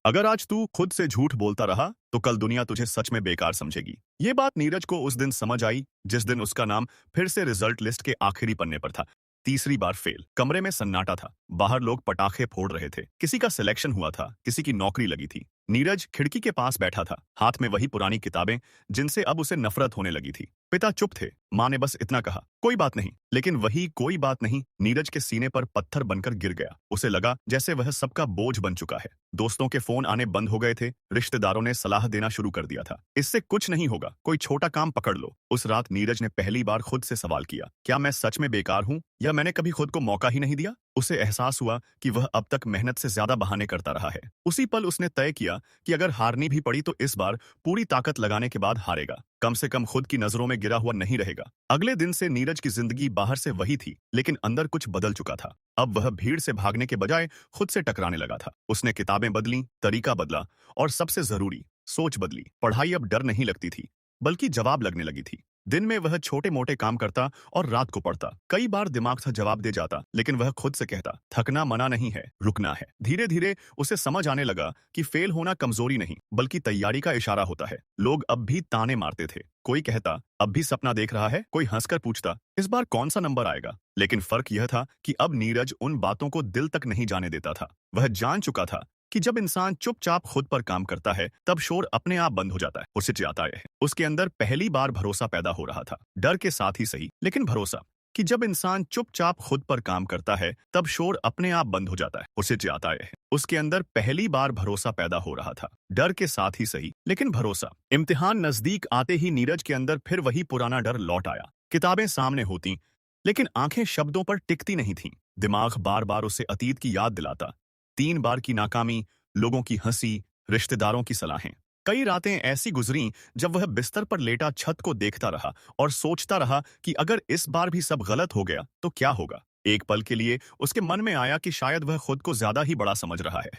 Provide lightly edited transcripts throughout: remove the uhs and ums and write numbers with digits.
अगर आज तू खुद से झूठ बोलता रहा तो कल दुनिया तुझे सच में बेकार समझेगी। ये बात नीरज को उस दिन समझ आई जिस दिन उसका नाम फिर से रिजल्ट लिस्ट के आखिरी पन्ने पर था। तीसरी बार फेल। कमरे में सन्नाटा था। बाहर लोग पटाखे फोड़ रहे थे। किसी का सिलेक्शन हुआ था, किसी की नौकरी लगी थी। नीरज खिड़की के पास बैठा था, हाथ में वही पुरानी किताबें जिनसे अब उसे नफरत होने लगी थी। पिता चुप थे। माँ ने बस इतना कहा, कोई बात नहीं। लेकिन वही कोई बात नहीं नीरज के सीने पर पत्थर बनकर गिर गया। उसे लगा जैसे वह सबका बोझ बन चुका है। दोस्तों के फोन आने बंद हो गए थे। रिश्तेदारों ने सलाह देना शुरू कर दिया था, इससे कुछ नहीं होगा, कोई छोटा काम पकड़ लो। उस रात नीरज ने पहली बार खुद से सवाल किया, क्या मैं सच में बेकार हूँ या मैंने कभी खुद को मौका ही नहीं दिया? उसे एहसास हुआ कि वह अब तक मेहनत से ज्यादा बहाने करता रहा है। उसी पल उसने तय किया कि अगर हारनी भी पड़ी तो इस बार पूरी ताकत लगाने के बाद हारेगा। कम से कम खुद की नजरों में गिरा हुआ नहीं रहेगा। अगले दिन से नीरज की जिंदगी बाहर से वही थी, लेकिन अंदर कुछ बदल चुका था। अब वह भीड़ से भागने के बजाय खुद से टकराने लगा था। उसने किताबें बदली, तरीका बदला और सबसे जरूरी सोच बदली। पढ़ाई अब डर नहीं लगती थी, बल्कि जवाब लगने लगी थी। दिन में वह छोटे मोटे काम करता और रात को पढ़ता। कई बार दिमाग था जवाब दे जाता, लेकिन वह खुद से कहता, थकना मना नहीं है, रुकना है। धीरे धीरे उसे समझ आने लगा कि फेल होना कमजोरी नहीं, बल्कि तैयारी का इशारा होता है। लोग अब भी ताने मारते थे। कोई कहता, अब भी सपना देख रहा है। कोई हंसकर पूछता, इस बार कौन सा नंबर आएगा? लेकिन फर्क यह था कि अब नीरज उन बातों को दिल तक नहीं जाने देता था। वह जान चुका था कि जब इंसान चुपचाप खुद पर काम करता है तब शोर अपने आप बंद हो जाता है। उसे जाता है। उसके अंदर पहली बार भरोसा पैदा हो रहा था, डर के साथ ही सही, लेकिन भरोसा कि जब इंसान चुपचाप खुद पर काम करता है तब शोर अपने आप बंद हो जाता है। उसे जाता है। उसके अंदर पहली बार भरोसा पैदा हो रहा था, डर के साथ ही सही, लेकिन भरोसा। इम्तिहान नजदीक आते ही नीरज के अंदर फिर वही पुराना डर लौट आया। किताबें सामने होती, लेकिन आंखें शब्दों पर टिकती नहीं थीं। दिमाग बार बार उसे अतीत की याद दिलाता। 3 बार की नाकामी, लोगों की हंसी, रिश्तेदारों की सलाहें। कई रातें ऐसी गुजरीं जब वह बिस्तर पर लेटा छत को देखता रहा और सोचता रहा कि अगर इस बार भी सब गलत हो गया तो क्या होगा। एक पल के लिए उसके मन में आया कि शायद वह खुद को ज्यादा ही बड़ा समझ रहा है।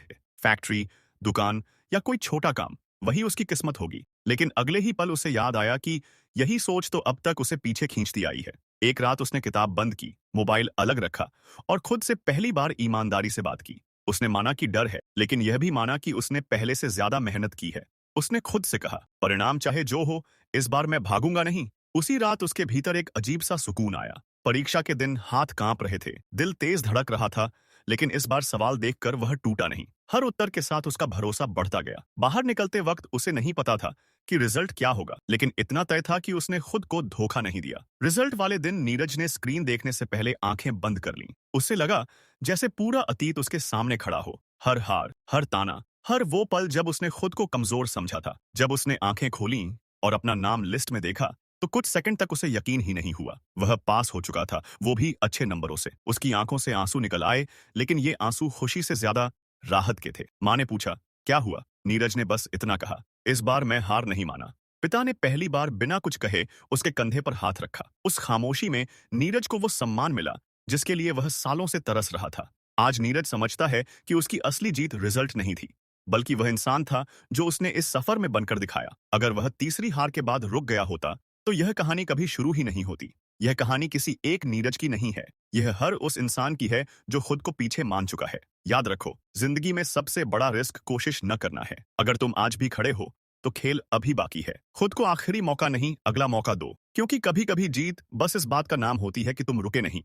फैक्ट्री, दुकान या कोई छोटा काम, वही उसकी किस्मत होगी। लेकिन अगले ही पल उसे याद आया कि यही सोच तो अब तक उसे पीछे खींचती आई है। एक रात उसने किताब बंद की, मोबाइल अलग रखा और खुद से पहली बार ईमानदारी से बात की। उसने माना कि डर है, लेकिन यह भी माना कि उसने पहले से ज्यादा मेहनत की है। उसने खुद से कहा, परिणाम चाहे जो हो, इस बार मैं भागूंगा नहीं। उसी रात उसके भीतर एक अजीब सा सुकून आया। परीक्षा के दिन हाथ कांप रहे थे, दिल तेज धड़क रहा था, लेकिन इस बार सवाल देखकर वह टूटा नहीं। हर उत्तर के साथ उसका भरोसा बढ़ता गया। बाहर निकलते वक्त उसे नहीं पता था कि रिजल्ट क्या होगा, लेकिन इतना तय था कि उसने खुद को धोखा नहीं दिया। रिजल्ट वाले दिन नीरज ने स्क्रीन देखने से पहले आंखें बंद कर लीं। उसे लगा जैसे पूरा अतीत उसके सामने खड़ा हो। हर हार, हर ताना, हर वो पल जब उसने खुद को कमजोर समझा था। जब उसने आंखें खोलीं और अपना नाम लिस्ट में देखा तो कुछ सेकंड तक उसे यकीन ही नहीं हुआ। वह पास हो चुका था, वो भी अच्छे नंबरों से। उसकी आंखों से आंसू निकल आए, लेकिन ये आंसू खुशी से ज्यादा राहत के थे। माँ ने पूछा, क्या हुआ? नीरज ने बस इतना कहा, इस बार मैं हार नहीं माना। पिता ने पहली बार बिना कुछ कहे उसके कंधे पर हाथ रखा। उस खामोशी में नीरज को वो सम्मान मिला जिसके लिए वह सालों से तरस रहा था। आज नीरज समझता है कि उसकी असली जीत रिजल्ट नहीं थी, बल्कि वह इंसान था जो उसने इस सफर में बनकर दिखाया। अगर वह तीसरी हार के बाद रुक गया होता तो यह कहानी कभी शुरू ही नहीं होती। यह कहानी किसी एक नीरज की नहीं है, यह हर उस इंसान की है जो खुद को पीछे मान चुका है। याद रखो, जिंदगी में सबसे बड़ा रिस्क कोशिश न करना है। अगर तुम आज भी खड़े हो तो खेल अभी बाकी है। खुद को आखिरी मौका नहीं, अगला मौका दो, क्योंकि कभी कभी जीत बस इस बात का नाम होती है कि तुम रुके नहीं।